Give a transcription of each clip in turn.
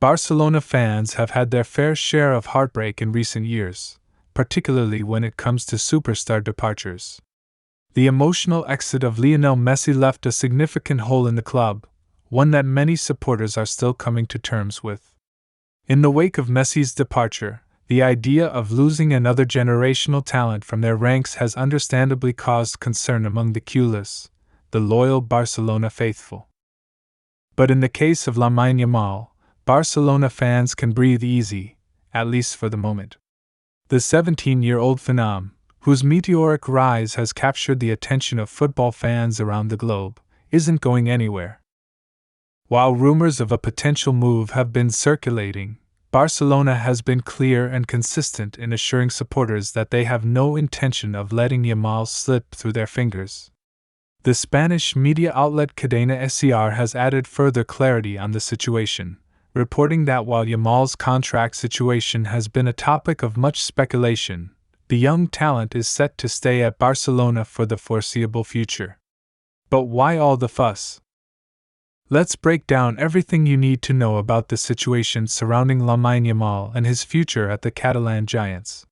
Barcelona fans have had their fair share of heartbreak in recent years, particularly when it comes to superstar departures. The emotional exit of Lionel Messi left a significant hole in the club, one that many supporters are still coming to terms with. In the wake of Messi's departure, the idea of losing another generational talent from their ranks has understandably caused concern among the culés, the loyal Barcelona faithful. But in the case of Lamine Yamal, Barcelona fans can breathe easy, at least for the moment. The 17-year-old phenom, whose meteoric rise has captured the attention of football fans around the globe, isn't going anywhere. While rumors of a potential move have been circulating, Barcelona has been clear and consistent in assuring supporters that they have no intention of letting Yamal slip through their fingers. The Spanish media outlet Cadena SER has added further clarity on the situation, reporting that while Yamal's contract situation has been a topic of much speculation, the young talent is set to stay at Barcelona for the foreseeable future. But why all the fuss? Let's break down everything you need to know about the situation surrounding Lamine Yamal and his future at the Catalan Giants.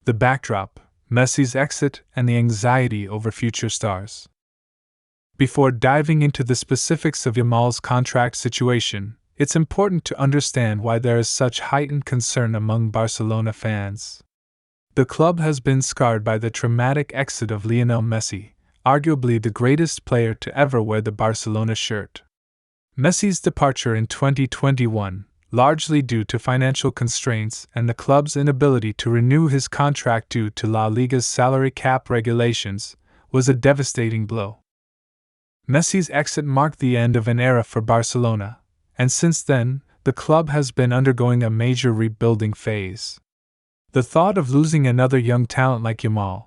The backdrop, Messi's exit, and the anxiety over future stars. Before diving into the specifics of Yamal's contract situation, it's important to understand why there is such heightened concern among Barcelona fans. The club has been scarred by the traumatic exit of Lionel Messi, arguably the greatest player to ever wear the Barcelona shirt. Messi's departure in 2021, largely due to financial constraints and the club's inability to renew his contract due to La Liga's salary cap regulations, was a devastating blow. Messi's exit marked the end of an era for Barcelona, and since then, the club has been undergoing a major rebuilding phase. The thought of losing another young talent like Yamal,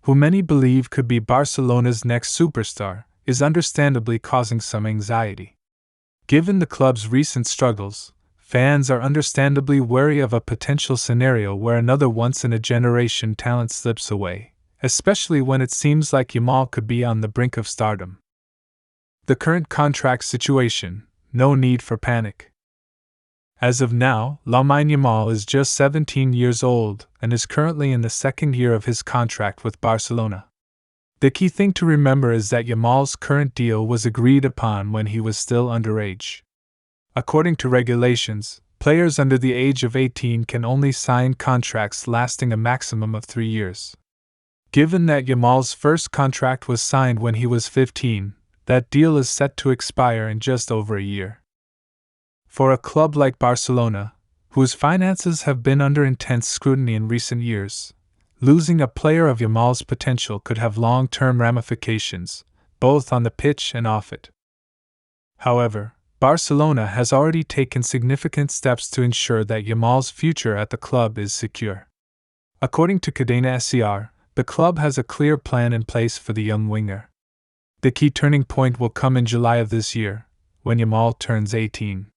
who many believe could be Barcelona's next superstar, is understandably causing some anxiety. Given the club's recent struggles, fans are understandably wary of a potential scenario where another once-in-a-generation talent slips away, especially when it seems like Yamal could be on the brink of stardom. The current contract situation, no need for panic. As of now, Lamine Yamal is just 17 years old and is currently in the second year of his contract with Barcelona. The key thing to remember is that Yamal's current deal was agreed upon when he was still underage. According to regulations, players under the age of 18 can only sign contracts lasting a maximum of 3 years. Given that Yamal's first contract was signed when he was 15, that deal is set to expire in just over a year. For a club like Barcelona, whose finances have been under intense scrutiny in recent years, losing a player of Yamal's potential could have long-term ramifications, both on the pitch and off it. However, Barcelona has already taken significant steps to ensure that Yamal's future at the club is secure. According to Cadena SER, the club has a clear plan in place for the young winger. The key turning point will come in July of this year, when Yamal turns 18.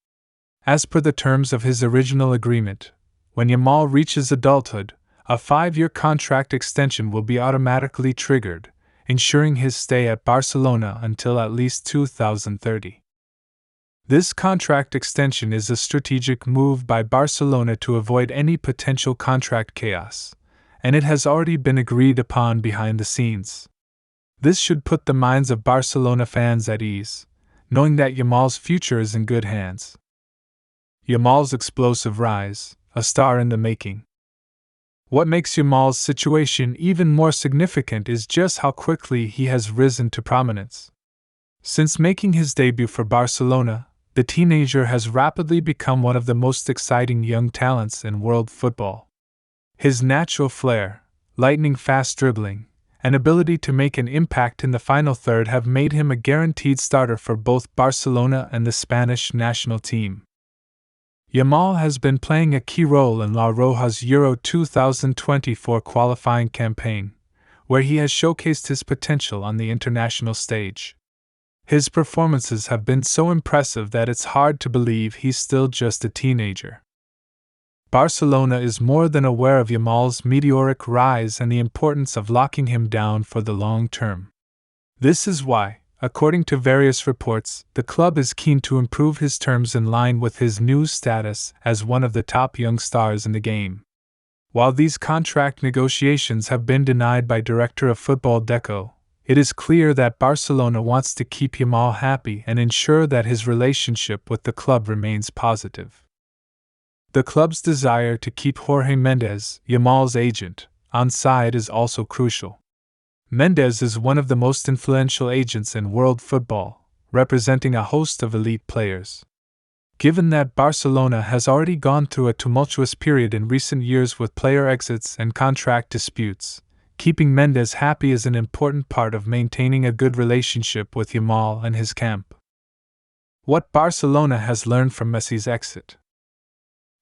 As per the terms of his original agreement, when Yamal reaches adulthood, a 5-year contract extension will be automatically triggered, ensuring his stay at Barcelona until at least 2030. This contract extension is a strategic move by Barcelona to avoid any potential contract chaos, and it has already been agreed upon behind the scenes. This should put the minds of Barcelona fans at ease, knowing that Yamal's future is in good hands. Yamal's explosive rise, a star in the making. What makes Yamal's situation even more significant is just how quickly he has risen to prominence. Since making his debut for Barcelona, the teenager has rapidly become one of the most exciting young talents in world football. His natural flair, lightning-fast dribbling, and ability to make an impact in the final third have made him a guaranteed starter for both Barcelona and the Spanish national team. Yamal has been playing a key role in La Roja's Euro 2024 qualifying campaign, where he has showcased his potential on the international stage. His performances have been so impressive that it's hard to believe he's still just a teenager. Barcelona is more than aware of Yamal's meteoric rise and the importance of locking him down for the long term. This is why, According to various reports, the club is keen to improve his terms in line with his new status as one of the top young stars in the game. While these contract negotiations have been denied by Director of Football Deco, it is clear that Barcelona wants to keep Yamal happy and ensure that his relationship with the club remains positive. The club's desire to keep Jorge Mendes, Yamal's agent, on side is also crucial. Mendes is one of the most influential agents in world football, representing a host of elite players. Given that Barcelona has already gone through a tumultuous period in recent years with player exits and contract disputes, keeping Mendes happy is an important part of maintaining a good relationship with Yamal and his camp. What Barcelona has learned from Messi's exit.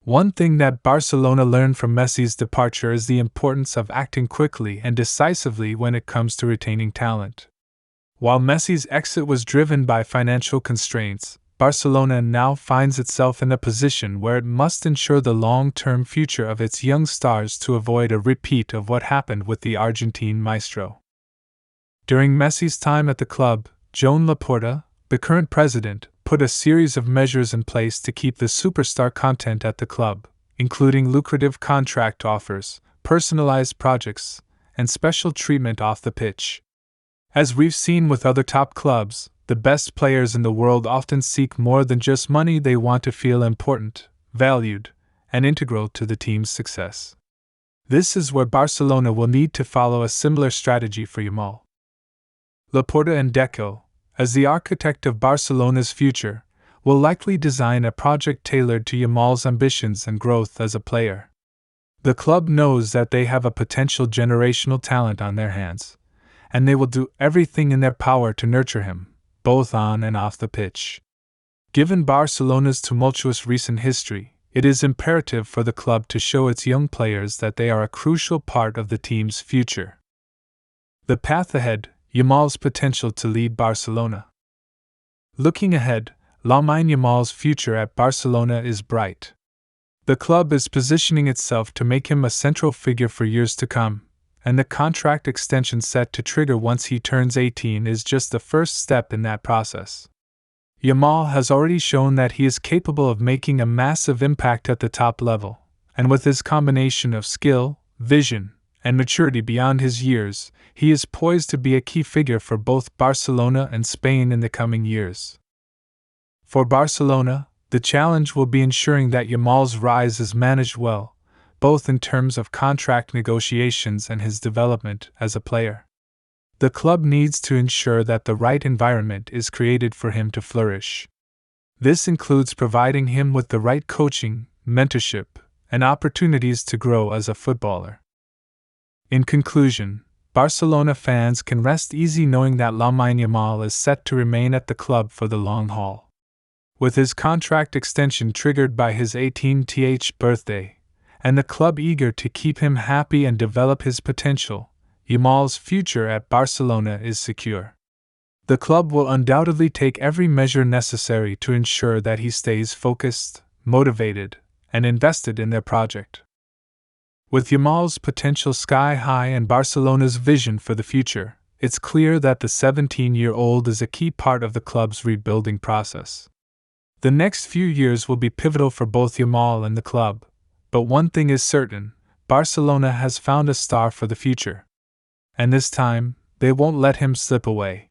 One thing that Barcelona learned from Messi's departure is the importance of acting quickly and decisively when it comes to retaining talent. While Messi's exit was driven by financial constraints, Barcelona now finds itself in a position where it must ensure the long-term future of its young stars to avoid a repeat of what happened with the Argentine maestro. During Messi's time at the club, Joan Laporta, the current president, put a series of measures in place to keep the superstar content at the club, including lucrative contract offers, personalized projects, and special treatment off the pitch. As we've seen with other top clubs, the best players in the world often seek more than just money. They want to feel important, valued, and integral to the team's success. This is where Barcelona will need to follow a similar strategy for Yamal. Laporta and Deco, as the architect of Barcelona's future, will likely design a project tailored to Yamal's ambitions and growth as a player. The club knows that they have a potential generational talent on their hands, and they will do everything in their power to nurture him, both on and off the pitch. Given Barcelona's tumultuous recent history, it is imperative for the club to show its young players that they are a crucial part of the team's future. The path ahead. Yamal's potential to lead Barcelona. Looking ahead, Lamine Yamal's future at Barcelona is bright. The club is positioning itself to make him a central figure for years to come, and the contract extension set to trigger once he turns 18 is just the first step in that process. Yamal has already shown that he is capable of making a massive impact at the top level, and with his combination of skill, vision, and maturity beyond his years, he is poised to be a key figure for both Barcelona and Spain in the coming years. For Barcelona, the challenge will be ensuring that Yamal's rise is managed well, both in terms of contract negotiations and his development as a player. The club needs to ensure that the right environment is created for him to flourish. This includes providing him with the right coaching, mentorship, and opportunities to grow as a footballer. In conclusion, Barcelona fans can rest easy knowing that Lamine Yamal is set to remain at the club for the long haul. With his contract extension triggered by his 18th birthday, and the club eager to keep him happy and develop his potential, Yamal's future at Barcelona is secure. The club will undoubtedly take every measure necessary to ensure that he stays focused, motivated, and invested in their project. With Yamal's potential sky high and Barcelona's vision for the future, it's clear that the 17-year-old is a key part of the club's rebuilding process. The next few years will be pivotal for both Yamal and the club, but one thing is certain: Barcelona has found a star for the future. And this time, they won't let him slip away.